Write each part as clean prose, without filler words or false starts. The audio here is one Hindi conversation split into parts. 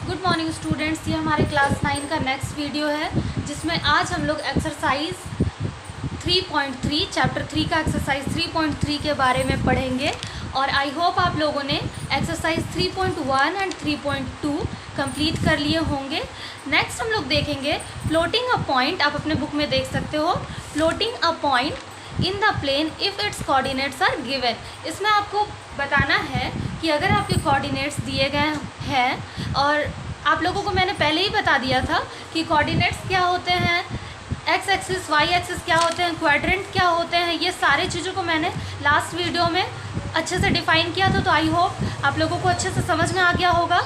गुड मॉर्निंग स्टूडेंट्स, ये हमारे क्लास 9 का नेक्स्ट वीडियो है जिसमें आज हम लोग एक्सरसाइज 3.3 चैप्टर 3 का एक्सरसाइज 3.3 के बारे में पढ़ेंगे। और आई होप आप लोगों ने एक्सरसाइज 3.1 एंड 3.2 कंप्लीट कर लिए होंगे। नेक्स्ट हम लोग देखेंगे फ्लोटिंग अ पॉइंट। आप अपने बुक में देख सकते हो, floating a point in the plane if its coordinates are given. इसमें आपको बताना है कि अगर आपके कोऑर्डिनेट्स दिए गए हैं, और आप लोगों को मैंने पहले ही बता दिया था कि कोऑर्डिनेट्स क्या होते हैं, एक्स एक्सिस वाई एक्सिस क्या होते हैं, क्वाड्रेंट क्या होते हैं, ये सारे चीज़ों को मैंने लास्ट वीडियो में अच्छे से डिफ़ाइन किया था। तो आई होप आप लोगों को अच्छे से समझ में आ गया होगा।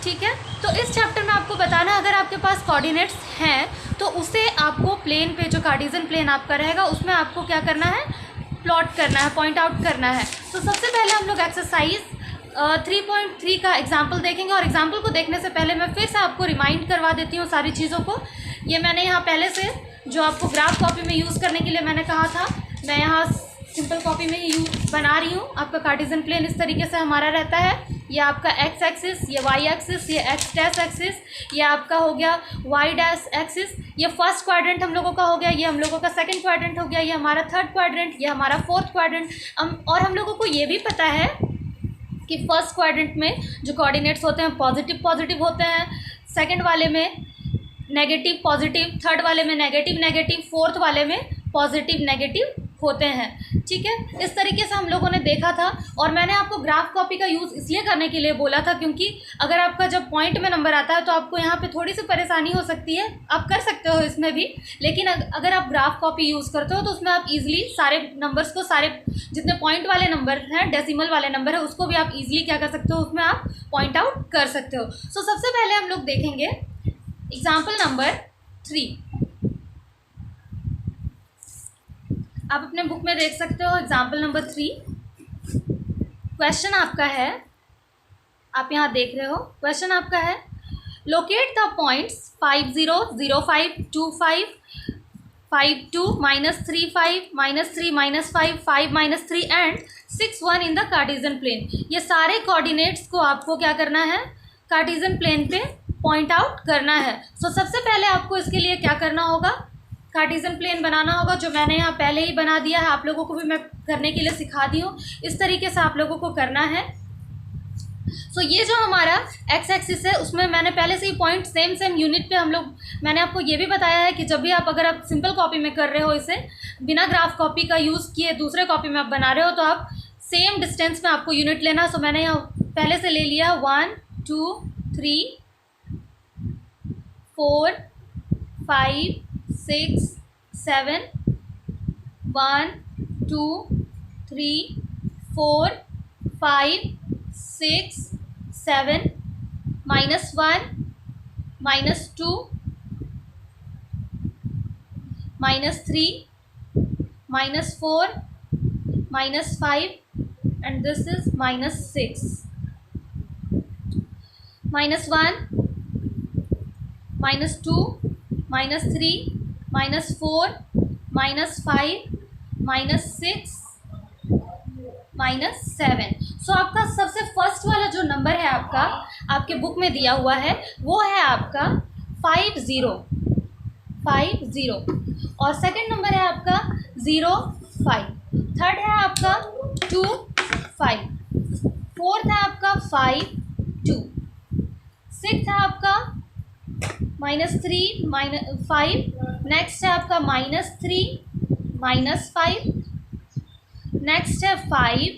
ठीक है, तो इस चैप्टर में आपको बताना है अगर आपके पास कोऑर्डिनेट्स हैं तो उसे आपको प्लेन पे, जो कार्टेशियन प्लेन आपका रहेगा, उसमें आपको क्या करना है, प्लॉट करना है, पॉइंट आउट करना है। तो सबसे पहले हम लोग एक्सरसाइज 3.3 का एग्जाम्पल देखेंगे। और एग्जाम्पल को देखने से पहले मैं फिर से आपको रिमाइंड करवा देती हूँ सारी चीज़ों को। ये मैंने यहाँ पहले से जो आपको ग्राफ कॉपी में यूज़ करने के लिए मैंने कहा था, मैं यहाँ सिंपल कॉपी में ही बना रही हूँ। आपका कार्टेशियन प्लेन इस तरीके से हमारा रहता है। ये आपका एक्स एक्सिस, ये वाई एक्सिस, ये एक्स डैश एक्सिस, ये आपका हो गया वाई डैश एक्सिस। ये फर्स्ट क्वाड्रेंट हम लोगों का हो गया, ये हम लोगों का सेकंड क्वाड्रेंट हो गया, ये हमारा थर्ड क्वाड्रेंट, ये हमारा फोर्थ क्वाड्रेंट। और हम लोगों को ये भी पता है कि फर्स्ट क्वाड्रेंट में जो कोऑर्डिनेट्स होते हैं पॉजिटिव पॉजिटिव होते हैं, सेकंड वाले में नेगेटिव पॉजिटिव, थर्ड वाले में नेगेटिव नेगेटिव, फोर्थ वाले में पॉजिटिव नेगेटिव होते हैं। ठीक है, इस तरीके से हम लोगों ने देखा था। और मैंने आपको ग्राफ कॉपी का यूज़ इसलिए करने के लिए बोला था क्योंकि अगर आपका जब पॉइंट में नंबर आता है तो आपको यहाँ पे थोड़ी सी परेशानी हो सकती है। आप कर सकते हो इसमें भी, लेकिन अगर आप ग्राफ कॉपी यूज़ करते हो तो उसमें आप इजीली सारे नंबर्स को, सारे जितने पॉइंट वाले नंबर हैं, डेसिमल वाले नंबर है, उसको भी आप इजीली क्या कर सकते हो, उसमें आप पॉइंट आउट कर सकते हो। सो सबसे पहले हम लोग देखेंगे एग्जाम्पल नंबर 3। आप अपने बुक में देख सकते हो एग्जाम्पल नंबर 3। क्वेश्चन आपका है, आप यहाँ देख रहे हो, क्वेश्चन आपका है locate the points 5 0 0 5 2 5 5 2 -3 5 -3 -5 5 -3 and 6 1 in the Cartesian plane. ये सारे कोऑर्डिनेट्स को आपको क्या करना है, कार्टेशियन प्लेन पे पॉइंट आउट करना है। सो सबसे पहले आपको इसके लिए क्या करना होगा, कार्टेशियन प्लेन बनाना होगा, जो मैंने यहाँ पहले ही बना दिया है। आप लोगों को भी मैं करने के लिए सिखा दी हूँ, इस तरीके से आप लोगों को करना है। सो ये जो हमारा एक्स एक्सिस है उसमें मैंने पहले से ही पॉइंट सेम यूनिट पे हम लोग, मैंने आपको ये भी बताया है कि जब भी आप, अगर आप सिंपल कॉपी में कर रहे हो, इसे बिना ग्राफ कॉपी का यूज़ किए दूसरे कॉपी में आप बना रहे हो, तो आप सेम डिस्टेंस में आपको यूनिट लेना। सो मैंने यहाँ पहले से ले लिया 1 2 3 4 5 6 7 1 2 3 4 5 6 7 -1 -2 -3 -4 -5 and this is -6 -1 -2 -3 -4 -5 -6 -7। सो आपका सबसे फर्स्ट वाला जो नंबर है आपका, आपके बुक में दिया हुआ है, वो है आपका 5 0 5 0। और सेकंड नंबर है आपका 0 5, थर्ड है आपका 2 5, फोर्थ है आपका 5 2, सिक्स्थ है आपका -3 -5, नेक्स्ट है आपका -3 -5, नेक्स्ट है 5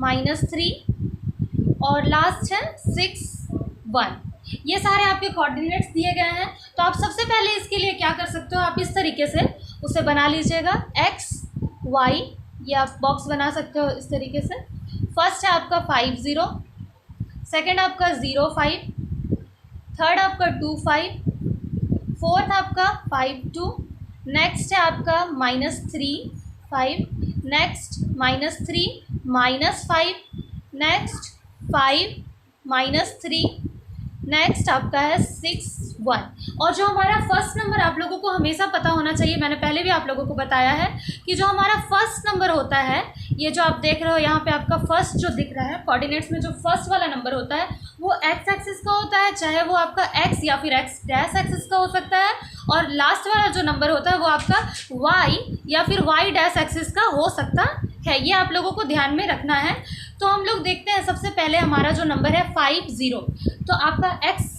-3 और लास्ट है 6 1। ये सारे आपके कोऑर्डिनेट्स दिए गए हैं। तो आप सबसे पहले इसके लिए क्या कर सकते हो, आप इस तरीके से उसे बना लीजिएगा, एक्स वाई, ये आप बॉक्स बना सकते हो इस तरीके से। फर्स्ट है आपका 5 0, सेकंड आपका 0 5, थर्ड आपका 2 5, फोर्थ आपका 5 2, नेक्स्ट है आपका -3 5, नेक्स्ट -3 -5, नेक्स्ट 5 -3, नेक्स्ट आपका है 6 1। और जो हमारा फर्स्ट नंबर आप लोगों को हमेशा पता होना चाहिए, मैंने पहले भी आप लोगों को बताया है कि जो हमारा फर्स्ट नंबर होता है, ये जो आप देख रहे हो यहाँ पे आपका फर्स्ट जो दिख रहा है, कोऑर्डिनेट्स में जो फर्स्ट वाला नंबर होता है वो एक्स एक्सिस का होता है, चाहे वो आपका एक्स या फिर एक्स डैश एक्सिस का हो सकता है, और लास्ट वाला जो नंबर होता है वो आपका वाई या फिर वाई डैश एक्सिस का हो सकता है। ये आप लोगों को ध्यान में रखना है। तो हम लोग देखते हैं, सबसे पहले हमारा जो नंबर है 50, तो आपका एक्स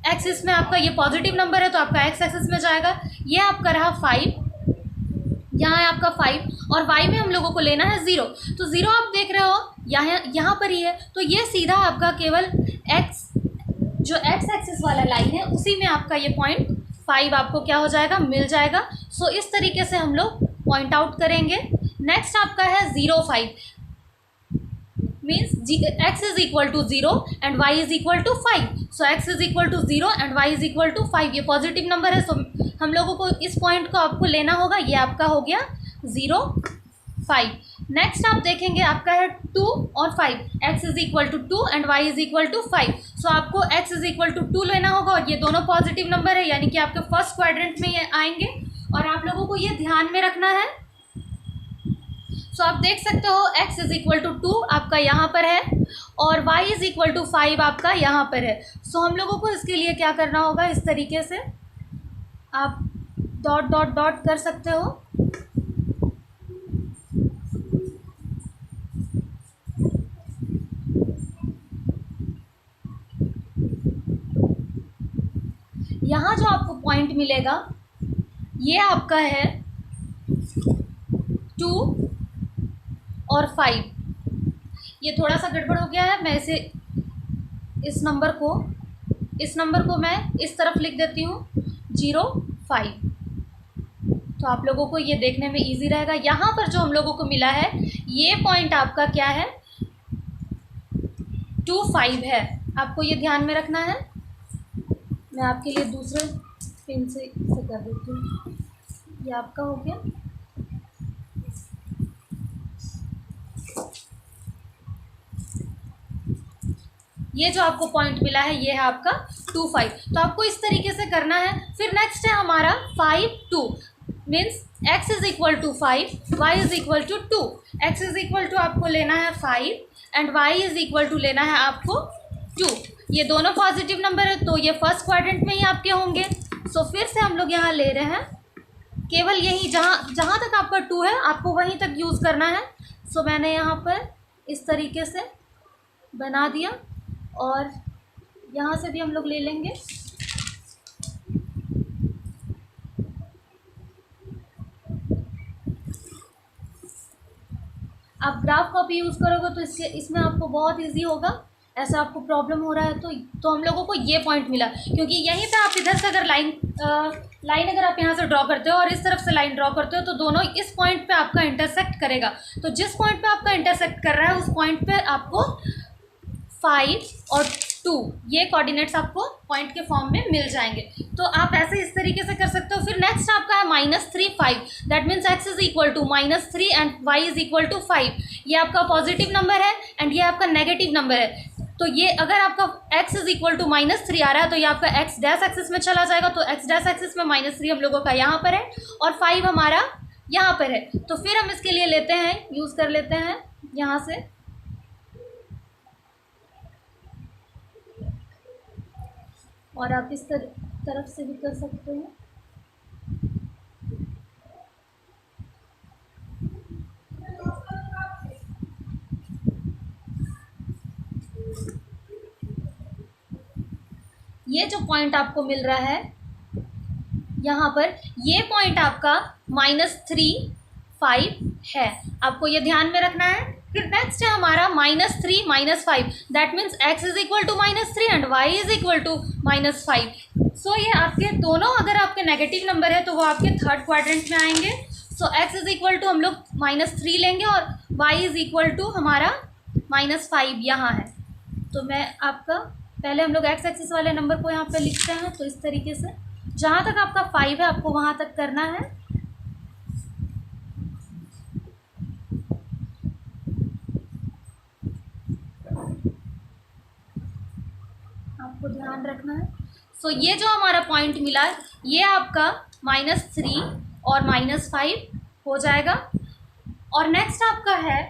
एक्सिस में आपका ये पॉजिटिव नंबर है तो आपका एक्स एक्सिस में जाएगा। ये आपका रहा 5, यहाँ है आपका 5, और y में हम लोगों को लेना है 0। तो 0 आप देख रहे हो यहाँ पर ही है, तो ये सीधा आपका केवल x जो x एक्सिस वाला लाइन है उसी में आपका ये 0.5 आपको क्या हो जाएगा, मिल जाएगा। सो इस तरीके से हम लोग पॉइंट आउट करेंगे। नेक्स्ट आपका है 0.5, means x is equal to 0 and y is equal to 5। So x is equal to 0 and y is equal to 5, ये पॉजिटिव नंबर है। सो हम लोगों को इस पॉइंट को आपको लेना होगा, ये आपका हो गया 0.5। नेक्स्ट आप देखेंगे आपका है 2 और 5, x is equal to 2 and y is equal to 5। So आपको x इज इक्वल टू 2 लेना होगा, और ये दोनों पॉजिटिव नंबर है, यानी कि आपके फर्स्ट क्वाड्रेंट में ये आएंगे, और आप लोगों को ये ध्यान में रखना है। सो आप देख सकते हो x इज इक्वल टू 2 आपका यहाँ पर है, और y इज इक्वल टू 5 आपका यहाँ पर है। सो हम लोगों को इसके लिए क्या करना होगा, इस तरीके से आप डॉट डॉट डॉट कर सकते हो। यहाँ जो आपको पॉइंट मिलेगा ये आपका है 2 और 5। ये थोड़ा सा गड़बड़ हो गया है, मैं इसे इस नंबर को मैं इस तरफ लिख देती हूँ 0.5, तो आप लोगों को ये देखने में इजी रहेगा। यहाँ पर जो हम लोगों को मिला है ये पॉइंट आपका क्या है, 2.5 है, आपको ये ध्यान में रखना है। मैं आपके लिए दूसरे पिन से कर देती हूँ, ये आपका हो गया। ये जो आपको पॉइंट मिला है ये है आपका 2.5, तो आपको इस तरीके से करना है। फिर नेक्स्ट है हमारा 5.2, means x is equal to 5, y is equal to 2। x is equal to आपको लेना है 5 and y is equal to लेना है आपको 2। ये दोनों पॉजिटिव नंबर है, तो ये फर्स्ट क्वाड्रेंट में ही आपके होंगे। सो फिर से हम लोग यहाँ ले रहे हैं, केवल यही जहाँ तक आपका 2 है आपको वहीं तक यूज़ करना है। सो मैंने यहाँ पर इस तरीके से बना दिया, और यहाँ से भी हम लोग ले लेंगे। आप ग्राफ कॉपी यूज़ करोगे तो इसमें आपको बहुत इजी होगा। ऐसा आपको प्रॉब्लम हो रहा है तो हम लोगों को ये पॉइंट मिला, क्योंकि यहीं पे आप इधर से अगर लाइन अगर आप यहाँ से ड्रॉ करते हो और इस तरफ से लाइन ड्रॉ करते हो तो दोनों इस पॉइंट पे आपका इंटरसेक्ट करेगा। तो जिस पॉइंट पे आपका इंटरसेक्ट कर रहा है उस पॉइंट पे आपको 5 और 2 ये कोऑर्डिनेट्स आपको पॉइंट के फॉर्म में मिल जाएंगे। तो आप ऐसे इस तरीके से कर सकते हो। फिर नेक्स्ट आपका है -3 5, that means x is equal to -3 and y is equal to 5। ये आपका पॉजिटिव नंबर है एंड ये आपका नेगेटिव नंबर है। तो ये अगर आपका x इज इक्वल टू -3 आ रहा है तो ये आपका x डैश एक्सिस में चला जाएगा। तो x डैश एक्सिस में -3 हम लोगों का यहाँ पर है और 5 हमारा यहाँ पर है। तो फिर हम इसके लिए लेते हैं, यूज़ कर लेते हैं यहाँ से, और आप इस तरफ से भी कर सकते हैं। ये जो पॉइंट आपको मिल रहा है यहाँ पर, ये पॉइंट आपका -3 5 है, आपको ये ध्यान में रखना है। फिर नेक्स्ट है हमारा -3 -5, that means x is equal to -3 and y is equal to -5। So ये आपके दोनों अगर आपके नेगेटिव नंबर है तो वो आपके थर्ड क्वाड्रेंट में आएंगे। सो x इज इक्वल टू हम लोग -3 लेंगे और y इज इक्वल टू हमारा -5 यहाँ है। तो मैं आपका पहले हम लोग x एक्सिस वाले नंबर को यहाँ पे लिखते हैं। तो इस तरीके से जहाँ तक आपका 5 है आपको वहाँ तक करना है। आपको ध्यान रखना है। सो ये जो हमारा पॉइंट मिला है ये आपका -3 और -5 हो जाएगा। और नेक्स्ट आपका है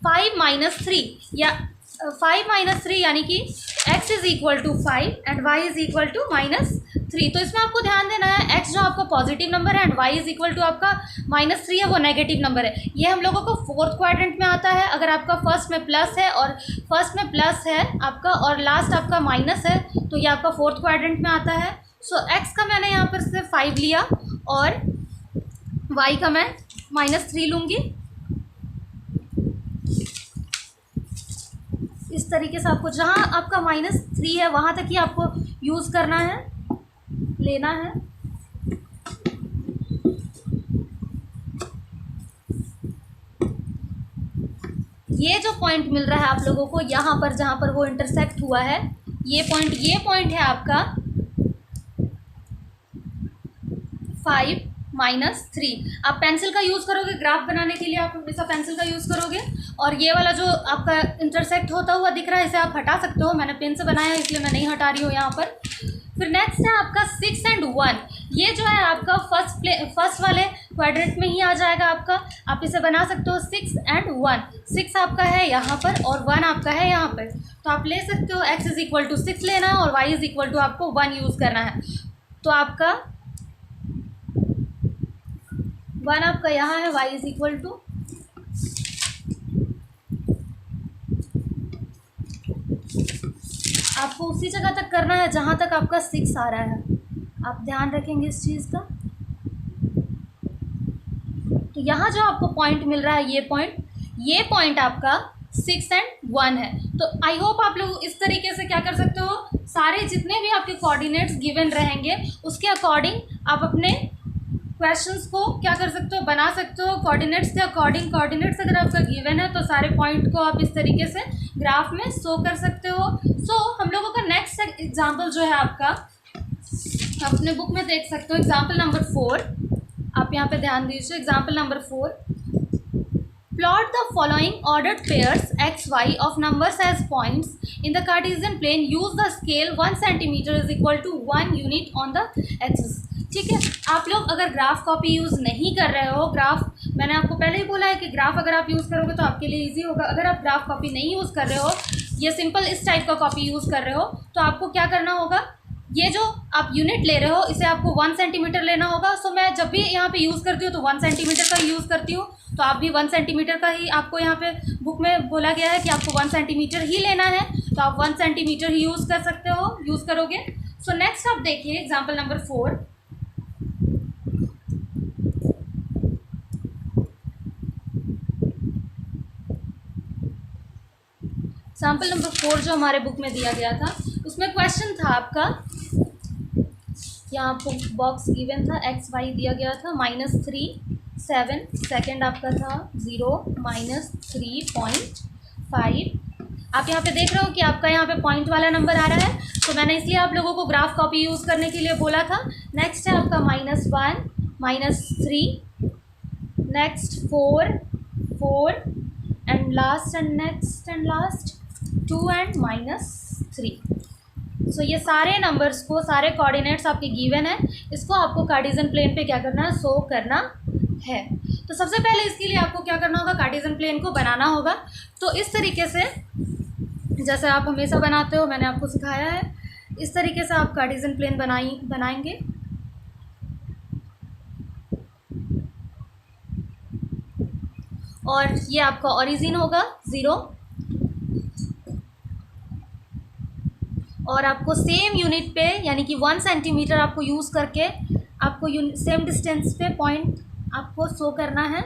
5 - 3 या 5 माइनस 3 यानी कि x is equal to 5 and y is equal to -3। तो इसमें आपको ध्यान देना है x जो आपका पॉजिटिव नंबर है and y is equal to आपका -3 है वो नेगेटिव नंबर है। ये हम लोगों को फोर्थ क्वाड्रेंट में आता है। अगर आपका फर्स्ट में प्लस है और फर्स्ट में प्लस है आपका और लास्ट आपका माइनस है तो ये आपका फोर्थ क्वाड्रेंट में आता है। सो x का मैंने यहाँ पर से 5 लिया और y का मैं -3 लूँगी। इस तरीके से आपको जहाँ आपका -3 है वहाँ तक ही आपको यूज़ करना है, लेना है। ये जो पॉइंट मिल रहा है आप लोगों को यहाँ पर जहाँ पर वो इंटरसेक्ट हुआ है, ये पॉइंट है आपका 5 -3। आप पेंसिल का यूज़ करोगे ग्राफ बनाने के लिए, आप हमेशा पेंसिल का यूज़ करोगे। और ये वाला जो आपका इंटरसेक्ट होता हुआ दिख रहा है इसे आप हटा सकते हो, मैंने पेन से बनाया है इसलिए मैं नहीं हटा रही हूँ यहाँ पर। फिर नेक्स्ट है आपका 6 एंड 1। ये जो है आपका फर्स्ट वाले क्वाड्रेंट में ही आ जाएगा आपका। आप इसे बना सकते हो 6 एंड 1। 6 आपका है यहाँ पर और 1 आपका है यहाँ पर, तो आप ले सकते हो x इज इक्वल टू 6 लेना है और y इज इक्वल टू आपको 1 यूज़ करना है। तो आपका 1 आपका यहाँ है, y इज इक्वल टू आपको उसी जगह तक करना है जहाँ तक आपका 6 आ रहा है। आप ध्यान रखेंगे इस चीज़ का। तो यहाँ जो आपको पॉइंट मिल रहा है ये पॉइंट आपका 6 एंड 1 है। तो आई होप आप लोग इस तरीके से क्या कर सकते हो, सारे जितने भी आपके कोऑर्डिनेट्स गिवन रहेंगे उसके अकॉर्डिंग आप अपने क्वेश्चंस को क्या कर सकते हो, बना सकते हो। कोऑर्डिनेट्स के अकॉर्डिंग, कोऑर्डिनेट्स अगर आपका गिवन है तो सारे पॉइंट को आप इस तरीके से ग्राफ में शो कर सकते हो। सो हम लोगों का नेक्स्ट एग्जांपल जो है आपका, आप अपने बुक में देख सकते हो एग्जांपल नंबर 4। आप यहाँ पे ध्यान दीजिए, example number 4। Plot the following ordered pairs x, y of numbers as points in the Cartesian plane. Use the scale 1 centimeter is equal to 1 unit on the axis. ठीक है, आप लोग अगर ग्राफ कॉपी यूज़ नहीं कर रहे हो, ग्राफ मैंने आपको पहले ही बोला है कि ग्राफ अगर आप यूज़ करोगे तो आपके लिए इजी होगा। अगर आप ग्राफ कॉपी नहीं यूज़ कर रहे हो, ये सिंपल इस टाइप का कॉपी यूज़ कर रहे हो, तो आपको क्या करना होगा, ये जो आप यूनिट ले रहे हो इसे आपको 1 सेंटीमीटर लेना होगा। सो मैं जब भी यहाँ पे यूज़ करती हूँ तो 1 सेंटीमीटर का यूज़ करती हूँ, तो आप भी 1 सेंटीमीटर का ही, आपको यहाँ पे बुक में बोला गया है कि आपको 1 सेंटीमीटर ही लेना है, तो आप 1 सेंटीमीटर ही यूज़ कर सकते हो, यूज़ करोगे। सो नेक्स्ट आप देखिए एग्जाम्पल नंबर 4। एग्जाम्पल नंबर 4 जो हमारे बुक में दिया गया था उसमें क्वेश्चन था आपका, यहाँ आपको बॉक्स गिवन था, एक्स वाई दिया गया था, -3 7, सेकेंड आपका था 0 -3.5। आप यहाँ पे देख रहे हो कि आपका यहाँ पे पॉइंट वाला नंबर आ रहा है, तो मैंने इसलिए आप लोगों को ग्राफ कॉपी यूज़ करने के लिए बोला था। नेक्स्ट है आपका -1 -3, next 4 4 and last and next and last 2 and -3। सो ये सारे नंबर्स को, सारे कोऑर्डिनेट्स आपके गिवन है, इसको आपको कार्टेशियन प्लेन पे क्या करना है, शो करना है। तो सबसे पहले इसके लिए आपको क्या करना होगा, कार्टेशियन प्लेन को बनाना होगा। तो इस तरीके से जैसे आप हमेशा बनाते हो, मैंने आपको सिखाया है, इस तरीके से आप कार्टेशियन प्लेन बनाएंगे। और ये आपका ओरिजिन होगा 0, और आपको सेम यूनिट पे यानी कि 1 सेंटीमीटर आपको यूज़ करके आपको सेम डिस्टेंस पे पॉइंट आपको शो करना है।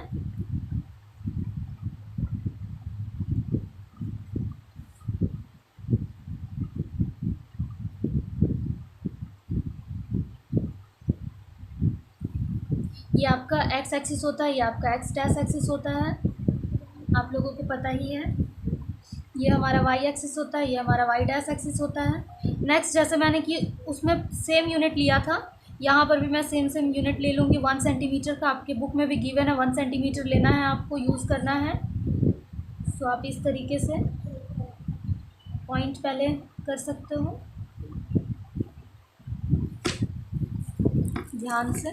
ये आपका एक्स एक्सिस होता है, ये आपका एक्स डैश एक्सिस होता है, आप लोगों को पता ही है। ये हमारा वाई एक्सिस होता है, ये हमारा वाई डैश एक्सिस होता है। नेक्स्ट जैसे मैंने कि उसमें सेम यूनिट लिया था, यहाँ पर भी मैं सेम यूनिट ले लूँगी 1 सेंटीमीटर का। आपके बुक में भी गिवन है 1 सेंटीमीटर लेना है, आपको यूज़ करना है। सो आप इस तरीके से पॉइंट पहले कर सकते हो ध्यान से।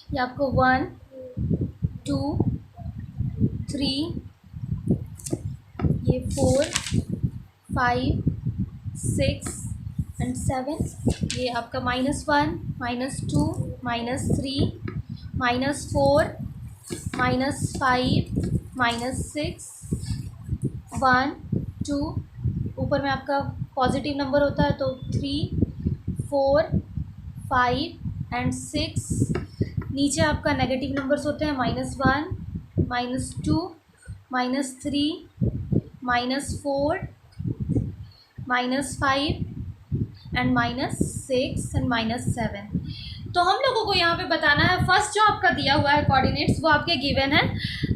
ये आपको 1 2 3 ये 4, 5, 6 एंड 7, ये आपका -1, -2, -3, -4, -5, -6, 1, 2, ऊपर में आपका पॉजिटिव नंबर होता है तो 3, 4, 5 एंड 6, नीचे आपका नेगेटिव नंबर्स होते हैं -1, -2, -3, -4, -5 एंड -6 एंड -7। तो हम लोगों को यहाँ पे बताना है फर्स्ट जो आपका दिया हुआ है कोऑर्डिनेट्स वो आपके गिवन है।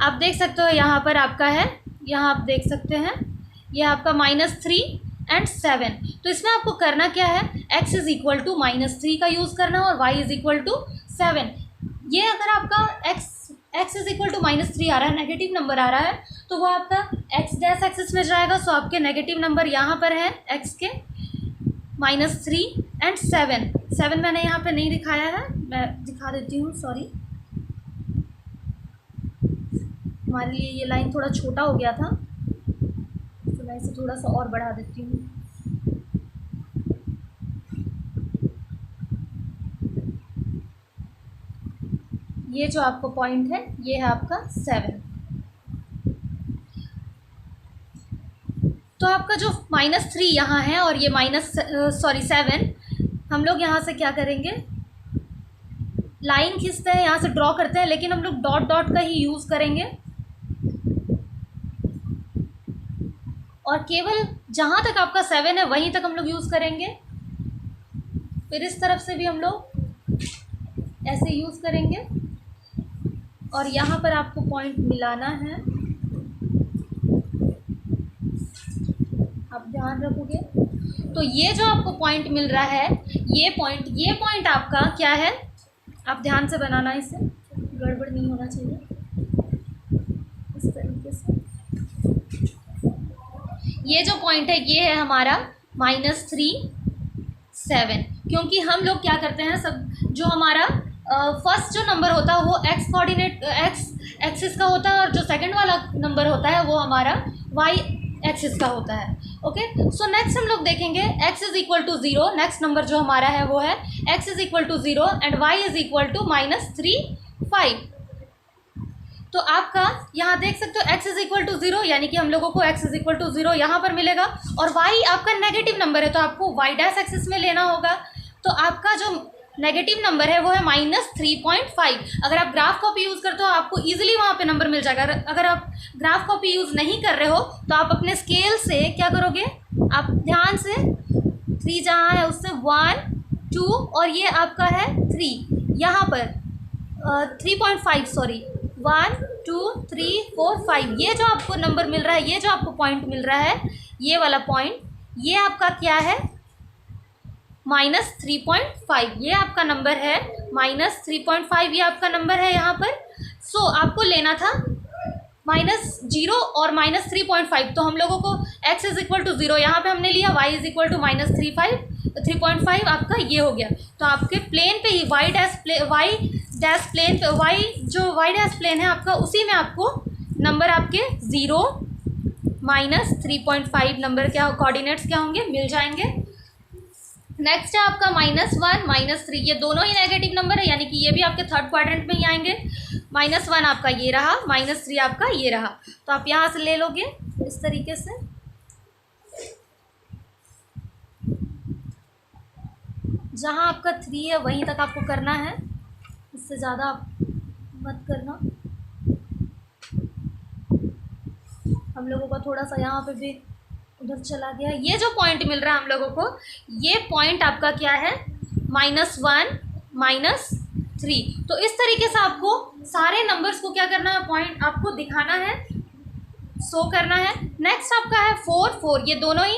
आप देख सकते हो यहाँ पर आपका है, यहाँ आप देख सकते हैं ये आपका -3 एंड 7। तो इसमें आपको करना क्या है, x इज़ इक्वल टू -3 का यूज़ करना है और y इज़ इक्वल टू 7। ये अगर आपका x इज़ इक्वल टू -3 आ रहा है, नेगेटिव नंबर आ रहा है, तो वो आपका x डैश एक्सिस में जाएगा। सो आपके नेगेटिव नंबर यहाँ पर है x के -3 एंड 7 मैंने यहाँ पे नहीं दिखाया है, मैं दिखा देती हूँ, सॉरी, हमारे लिए ये लाइन थोड़ा छोटा हो गया था तो मैं इसे थोड़ा सा और बढ़ा देती हूँ। ये जो आपको पॉइंट है ये है आपका 7। तो आपका जो -3 यहाँ है और ये -7, हम लोग यहाँ से क्या करेंगे, लाइन खींचते हैं, यहाँ से ड्रॉ करते हैं, लेकिन हम लोग डॉट डॉट का ही यूज़ करेंगे और केवल जहाँ तक आपका 7 है वहीं तक हम लोग यूज़ करेंगे। फिर इस तरफ से भी हम लोग ऐसे यूज़ करेंगे और यहाँ पर आपको पॉइंट मिलाना है, आप ध्यान रखोगे। तो ये जो आपको पॉइंट मिल रहा है, ये पॉइंट आपका क्या है, आप ध्यान से बनाना, इसे गड़बड़ नहीं होना चाहिए, इस तरीके से। ये जो पॉइंट है ये है हमारा -3, 7, क्योंकि हम लोग क्या करते हैं, सब जो हमारा फर्स्ट जो नंबर होता है वो x कोऑर्डिनेट x एक्सिस का होता है और जो सेकंड वाला नंबर होता है वो हमारा y एक्सिस का होता है। ओके, सो नेक्स्ट हम लोग देखेंगे x is equal to 0, next number जो हमारा है वो है x is equal to 0 and y is equal to -3, 5। तो आपका यहाँ देख सकते हो x इज़ इक्वल टू 0, यानी कि हम लोगों को x इज़ इक्वल टू 0 यहाँ पर मिलेगा और y आपका नेगेटिव नंबर है तो आपको y डैश एक्सिस में लेना होगा। तो आपका जो नेगेटिव नंबर है वो है -3.5। अगर आप ग्राफ कॉपी यूज़ करते हो आपको ईजिली वहाँ पे नंबर मिल जाएगा। अगर आप ग्राफ कॉपी यूज़ नहीं कर रहे हो तो आप अपने स्केल से क्या करोगे, आप ध्यान से 3 जहाँ है उससे 1, 2 और ये आपका है 3, यहाँ पर 3.5, सॉरी, 1, 2, 3, 4, 5, ये जो आपको नंबर मिल रहा है, ये जो आपको पॉइंट मिल रहा है, ये वाला पॉइंट, ये आपका क्या है, -3.5, ये आपका नंबर है -3.5, ये आपका नंबर है यहाँ पर। सो आपको लेना था -0 और -3.5। तो हम लोगों को x इज़ इक्वल टू 0 यहाँ पे हमने लिया, y इज़ इक्वल टू -3.5 आपका ये हो गया। तो आपके प्लेन पे ही y डैश प्लेन पे y डैश प्लेन है आपका, उसी में आपको नंबर आपके 0, -3.5 नंबर क्या कोऑर्डिनेट्स क्या होंगे, मिल जाएंगे। नेक्स्ट है आपका -1, -3, ये दोनों ही नेगेटिव नंबर है, यानी कि ये भी आपके थर्ड क्वाड्रेंट में ही आएंगे। -1 आपका ये रहा, -3 आपका ये रहा, तो आप यहाँ से ले लोगे इस तरीके से। जहाँ आपका 3 है वहीं तक आपको करना है, इससे ज़्यादा आप मत करना। हम लोगों का थोड़ा सा यहाँ पे भी उधर चला गया। ये जो पॉइंट मिल रहा है हम लोगों को, ये पॉइंट आपका क्या है, -1, -3। तो इस तरीके से आपको सारे नंबर्स को क्या करना है, पॉइंट आपको दिखाना है, शो करना है। नेक्स्ट आपका है 4, 4, ये दोनों ही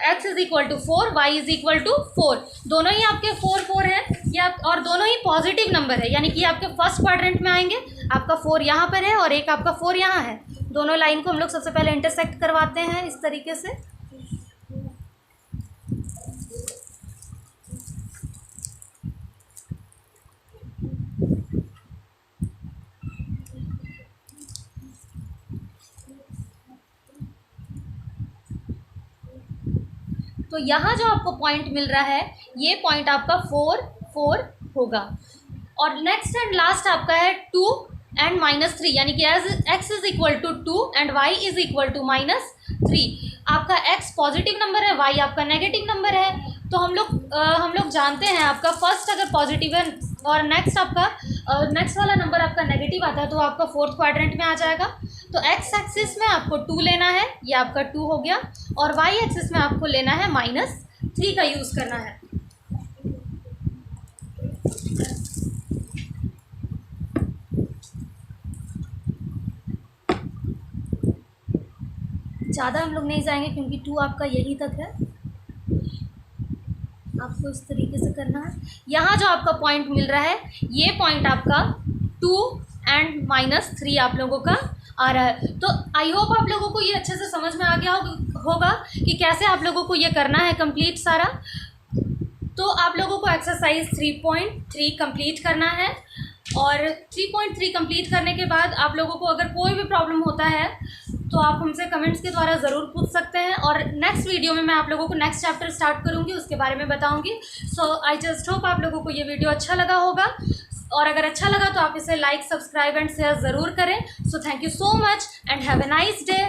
x is equal to 4, y is equal to 4, दोनों ही आपके 4, 4 हैं, ये और दोनों ही पॉजिटिव नंबर है, यानी कि आपके फर्स्ट क्वाड्रेंट में आएंगे। आपका 4 यहाँ पर है और एक आपका 4 यहाँ है। दोनों लाइन को हम लोग सबसे पहले इंटरसेक्ट करवाते हैं इस तरीके से। तो यहाँ जो आपको पॉइंट मिल रहा है ये पॉइंट आपका 4 4 होगा। और नेक्स्ट एंड लास्ट आपका है 2 एंड -3, यानी कि as x is equal to 2 and y is equal to -3। आपका x पॉजिटिव नंबर है, y आपका नेगेटिव नंबर है। तो हम लोग जानते हैं आपका फर्स्ट अगर पॉजिटिव है और नेक्स्ट आपका नेक्स्ट वाला नंबर आपका नेगेटिव आता है तो आपका फोर्थ क्वाड्रेंट में आ जाएगा। तो x एक्सिस में आपको 2 लेना है, ये आपका 2 हो गया, और y एक्सिस में आपको लेना है -3 का यूज़ करना है। ज़्यादा हम लोग नहीं जाएंगे क्योंकि 2 आपका यही तक है, आपको इस तरीके से करना है। यहाँ जो आपका पॉइंट मिल रहा है ये पॉइंट आपका 2 एंड -3 आप लोगों का आ रहा है। तो आई होप आप लोगों को ये अच्छे से समझ में आ गया होगा कि कैसे आप लोगों को ये करना है कंप्लीट सारा। तो आप लोगों को एक्सरसाइज 3.3 कंप्लीट करना है, और 3.3 कंप्लीट करने के बाद आप लोगों को अगर कोई भी प्रॉब्लम होता है तो आप हमसे कमेंट्स के द्वारा ज़रूर पूछ सकते हैं, और नेक्स्ट वीडियो में मैं आप लोगों को नेक्स्ट चैप्टर स्टार्ट करूँगी, उसके बारे में बताऊँगी। सो आई जस्ट होप आप लोगों को ये वीडियो अच्छा लगा होगा, और अगर अच्छा लगा तो आप इसे लाइक, सब्सक्राइब एंड शेयर ज़रूर करें। So thank you so much and have a nice day.